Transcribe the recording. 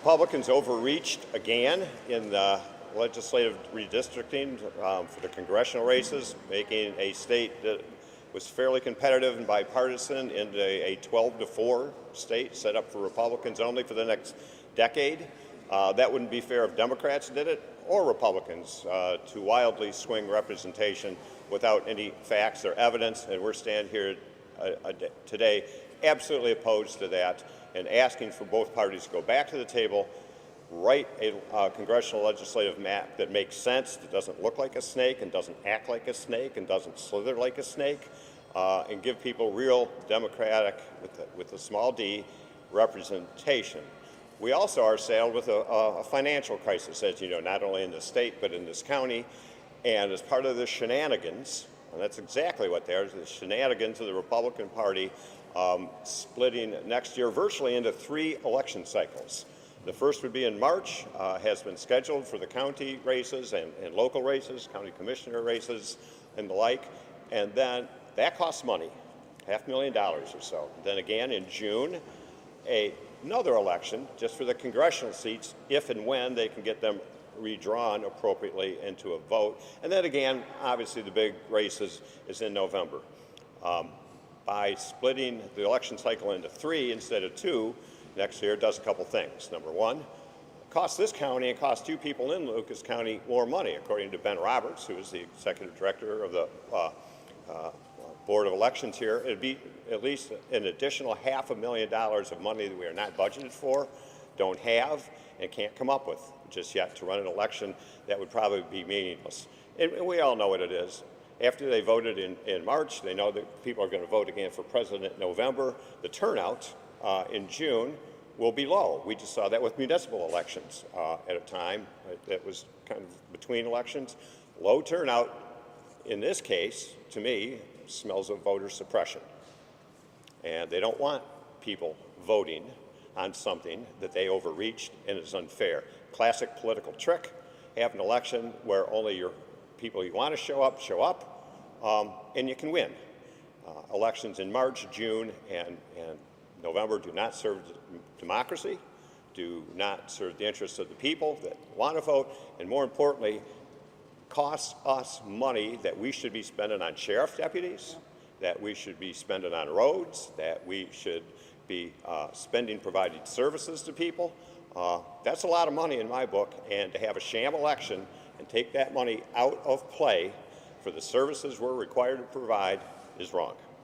Republicans overreached again in the legislative redistricting for the congressional races, making a state that was fairly competitive and bipartisan into a 12-4 state set up for Republicans only for the next decade. That wouldn't be fair if Democrats did it or Republicans to wildly swing representation without any facts or evidence, and we're standing here today absolutely opposed to that and asking for both parties to go back to the table, write a congressional legislative map that makes sense, that doesn't look like a snake and doesn't act like a snake and doesn't slither like a snake, and give people real democratic, with a small d, representation. We also are saddled with a financial crisis, as you know, not only in the state but in this county, and as part of the shenanigans, and that's exactly what they are, the shenanigans of the Republican Party, splitting next year virtually into 3 election cycles. The first would be in March, has been scheduled for the county races and local races, county commissioner races and the like, and then that costs money, $500,000 or so. Then again in June, another election just for the congressional seats, if and when they can get them redrawn appropriately into a vote. And then again, obviously the big race is in November. By splitting the election cycle into 3 instead of 2 next year, it does a couple things. Number one, it costs this county and costs 2 people in Lucas County more money, according to Ben Roberts, who is the executive director of the Board of Elections here. It'd be at least an additional $500,000 of money that we are not budgeted for, don't have, and can't come up with just yet to run an election that would probably be meaningless. And we all know what it is. After they voted in March, they know that people are going to vote again for president in November. The turnout in June will be low. We just saw that with municipal elections at a time that was kind of between elections. Low turnout, in this case, to me, smells of voter suppression. And they don't want people voting on something that they overreached and is unfair. Classic political trick, have an election where only your people you want to show up, and you can win. Elections in March, June, and November do not serve democracy, do not serve the interests of the people that want to vote, and more importantly, costs us money that we should be spending on sheriff deputies, that we should be spending on roads, that we should be spending providing services to people. That's a lot of money in my book, and to have a sham election and take that money out of play for the services we're required to provide is wrong.